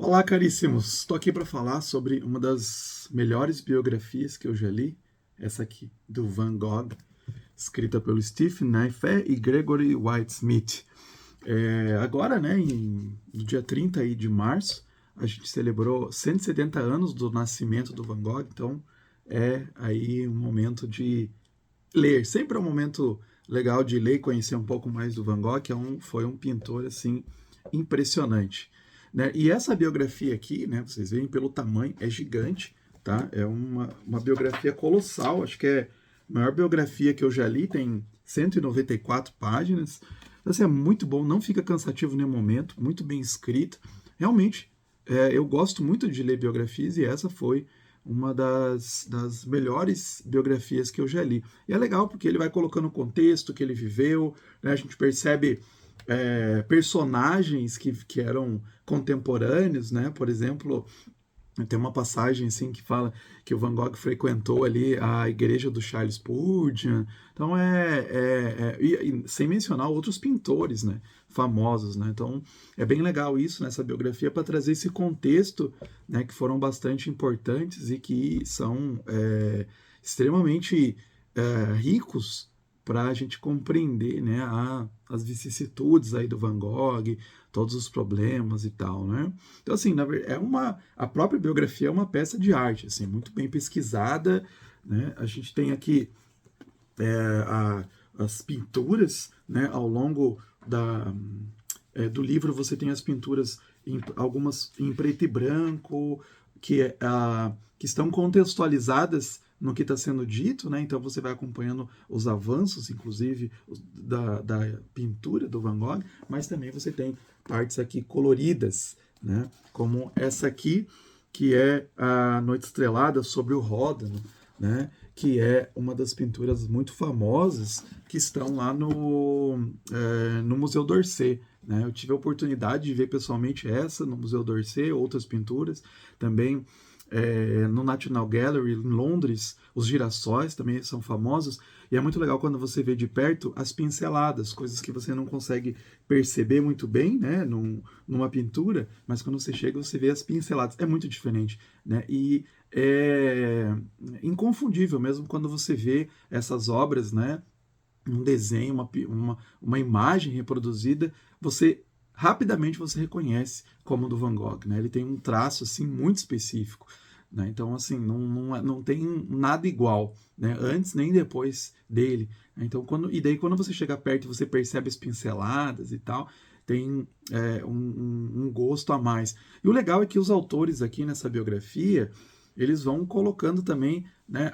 Olá, caríssimos! Estou aqui para falar sobre uma das melhores biografias que eu já li, essa aqui, do Van Gogh, escrita pelo Stephen Naifeh e Gregory White-Smith. Agora, né, no dia 30 aí de março, a gente celebrou 170 anos do nascimento do Van Gogh, então é aí um momento de ler. Sempre é um momento legal de ler e conhecer um pouco mais do Van Gogh, que foi um pintor assim impressionante. Né? E essa biografia aqui, né, vocês veem pelo tamanho, é gigante, tá? É uma biografia colossal, acho que é a maior biografia que eu já li, tem 194 páginas. Assim, é muito bom, não fica cansativo em nenhum momento, muito bem escrito. Realmente, eu gosto muito de ler biografias e essa foi uma das melhores biografias que eu já li. E é legal porque ele vai colocando o contexto que ele viveu, né? A gente percebe personagens que eram contemporâneos, né? Por exemplo, tem uma passagem assim que fala que o Van Gogh frequentou ali a igreja do Charles Spurgeon. Então e sem mencionar outros pintores, né, famosos, né? Então é bem legal isso nessa biografia para trazer esse contexto, né, que foram bastante importantes e que são extremamente ricos para a gente compreender, né, as vicissitudes aí do Van Gogh, todos os problemas e tal, né? Então, assim, a própria biografia é uma peça de arte, assim, muito bem pesquisada, né? A gente tem aqui as pinturas, né? Ao longo do livro você tem as pinturas, algumas em preto e branco, que estão contextualizadas no que está sendo dito, né? Então você vai acompanhando os avanços, inclusive, da pintura do Van Gogh, mas também você tem partes aqui coloridas, né? Como essa aqui, que é a Noite Estrelada sobre o Ródano, né? Que é uma das pinturas muito famosas que estão lá no Museu d'Orsay. Né? Eu tive a oportunidade de ver pessoalmente essa no Museu d'Orsay, outras pinturas, também no National Gallery, em Londres, os girassóis também são famosos, e é muito legal quando você vê de perto as pinceladas, coisas que você não consegue perceber muito bem, né, numa pintura, mas quando você chega você vê as pinceladas, é muito diferente, né, e é inconfundível mesmo quando você vê essas obras, né, um desenho, uma imagem reproduzida, você rapidamente você reconhece como do Van Gogh, né? Ele tem um traço assim muito específico, né? Então assim não tem nada igual, né? Antes nem depois dele. Então daí quando você chega perto e você percebe as pinceladas e tal, tem um gosto a mais. E o legal é que os autores aqui nessa biografia eles vão colocando também, né,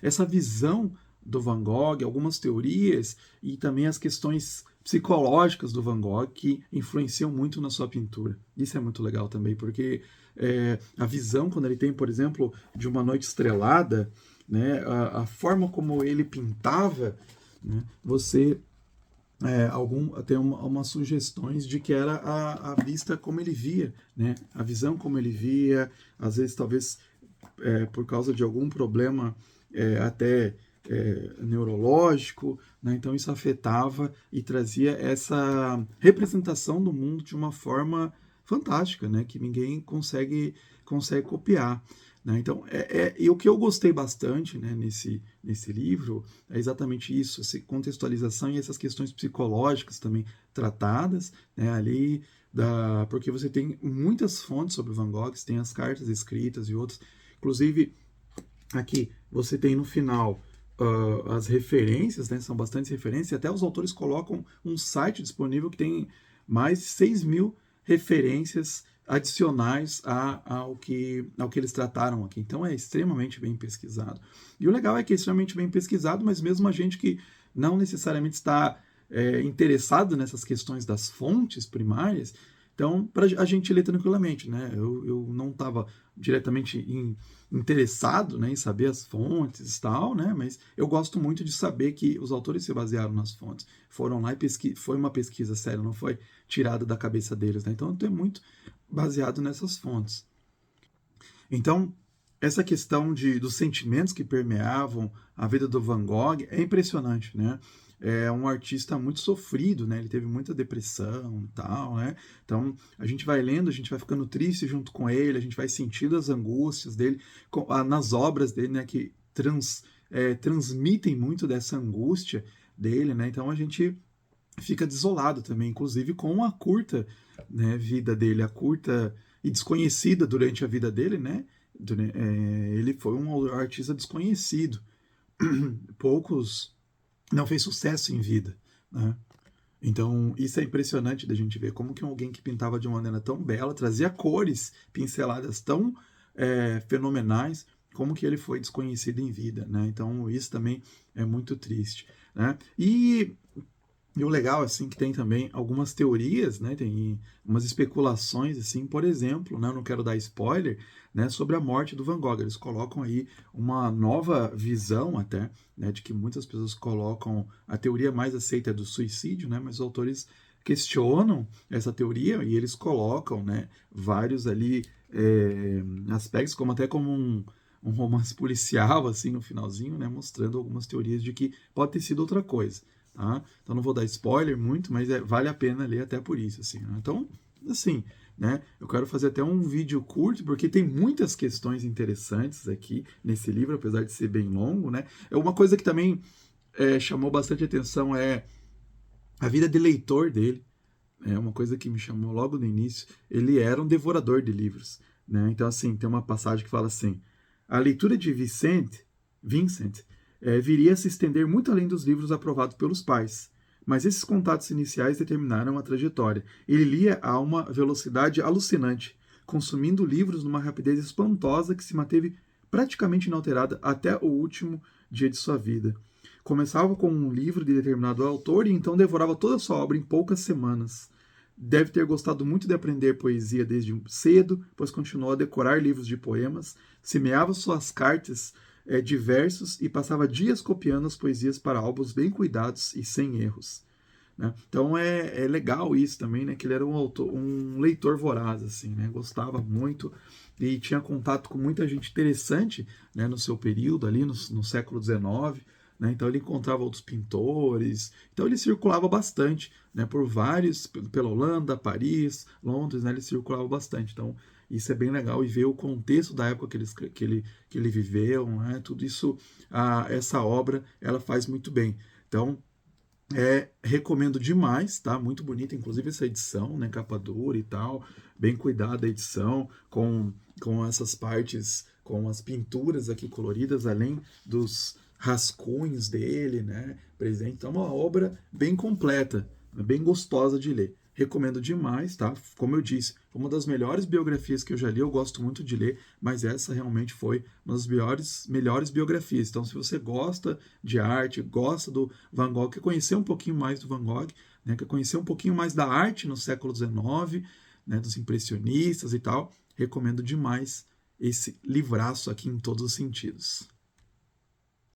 essa visão do Van Gogh, algumas teorias e também as questões psicológicas do Van Gogh que influenciam muito na sua pintura. Isso é muito legal também, porque a visão, quando ele tem, por exemplo, de uma noite estrelada, né, a forma como ele pintava, né, você tem umas sugestões de que era a vista como ele via, né, a visão como ele via, às vezes talvez por causa de algum problema até neurológico, né? Então isso afetava e trazia essa representação do mundo de uma forma fantástica, né? Que ninguém consegue copiar. Né? Então, e o que eu gostei bastante, né, nesse livro é exatamente isso, essa contextualização e essas questões psicológicas também tratadas, né, ali, porque você tem muitas fontes sobre Van Gogh, você tem as cartas escritas e outros. Inclusive, aqui você tem no final as referências, né? São bastantes referências, e até os autores colocam um site disponível que tem mais de 6.000 referências adicionais ao que eles trataram aqui. Então é extremamente bem pesquisado. E o legal é que é extremamente bem pesquisado, mas mesmo a gente que não necessariamente está interessado nessas questões das fontes primárias, então a gente lê tranquilamente, né? Eu não estava diretamente interessado, né, em saber as fontes e tal, né? Mas eu gosto muito de saber que os autores se basearam nas fontes. Foram lá e foi uma pesquisa séria, não foi tirada da cabeça deles, né? Então eu tenho muito baseado nessas fontes. Então, essa questão dos sentimentos que permeavam a vida do Van Gogh é impressionante, né? é um artista muito sofrido, né? Ele teve muita depressão e tal, né? Então, a gente vai lendo, a gente vai ficando triste junto com ele, a gente vai sentindo as angústias dele, nas obras dele, né? Que transmitem muito dessa angústia dele, né? Então, a gente fica desolado também, inclusive com a curta, né, vida dele, a curta e desconhecida durante a vida dele, né? Ele foi um artista desconhecido. Poucos não fez sucesso em vida, né? Então, isso é impressionante da gente ver como que alguém que pintava de uma maneira tão bela, trazia cores, pinceladas tão fenomenais, como que ele foi desconhecido em vida, né? Então, isso também é muito triste, né? E o legal, assim, que tem também algumas teorias, né, tem umas especulações, assim, por exemplo, né, eu não quero dar spoiler, né, sobre a morte do Van Gogh. Eles colocam aí uma nova visão até, né, de que muitas pessoas colocam, a teoria mais aceita é do suicídio, né, mas os autores questionam essa teoria e eles colocam, né, vários ali aspectos, como um romance policial, assim, no finalzinho, né, mostrando algumas teorias de que pode ter sido outra coisa. Tá? Então não vou dar spoiler muito, mas vale a pena ler até por isso, assim, né? Então, assim, né? Eu quero fazer até um vídeo curto, porque tem muitas questões interessantes aqui nesse livro, apesar de ser bem longo, né? Uma coisa que também chamou bastante atenção é a vida de leitor dele. É uma coisa que me chamou logo no início. Ele era um devorador de livros, né? Então, assim, tem uma passagem que fala assim: a leitura de Vincent viria a se estender muito além dos livros aprovados pelos pais. Mas esses contatos iniciais determinaram a trajetória. Ele lia a uma velocidade alucinante, consumindo livros numa rapidez espantosa que se manteve praticamente inalterada até o último dia de sua vida. Começava com um livro de determinado autor e então devorava toda a sua obra em poucas semanas. Deve ter gostado muito de aprender poesia desde cedo, pois continuou a decorar livros de poemas, semeava suas cartas de versos e passava dias copiando as poesias para álbuns bem cuidados e sem erros. Né? Então é legal isso também, né? Que ele era um leitor voraz, assim, né? Gostava muito e tinha contato com muita gente interessante, né? No seu período ali, no século XIX. Né? Então ele encontrava outros pintores, então ele circulava bastante, né? Por vários, pela Holanda, Paris, Londres, né? Ele circulava bastante. Então isso é bem legal e ver o contexto da época que ele viveu, né? Tudo isso, essa obra, ela faz muito bem. Então recomendo demais, tá? Muito bonita, inclusive essa edição, né? Capa dura e tal, bem cuidada a edição, com essas partes, com as pinturas aqui coloridas, além dos rascunhos dele, né? Presente. Então, uma obra bem completa, bem gostosa de ler. Recomendo demais, tá? Como eu disse, foi uma das melhores biografias que eu já li, eu gosto muito de ler, mas essa realmente foi uma das melhores biografias. Então, se você gosta de arte, gosta do Van Gogh, quer conhecer um pouquinho mais do Van Gogh, né, quer conhecer um pouquinho mais da arte no século XIX, né, dos impressionistas e tal, recomendo demais esse livraço aqui em todos os sentidos.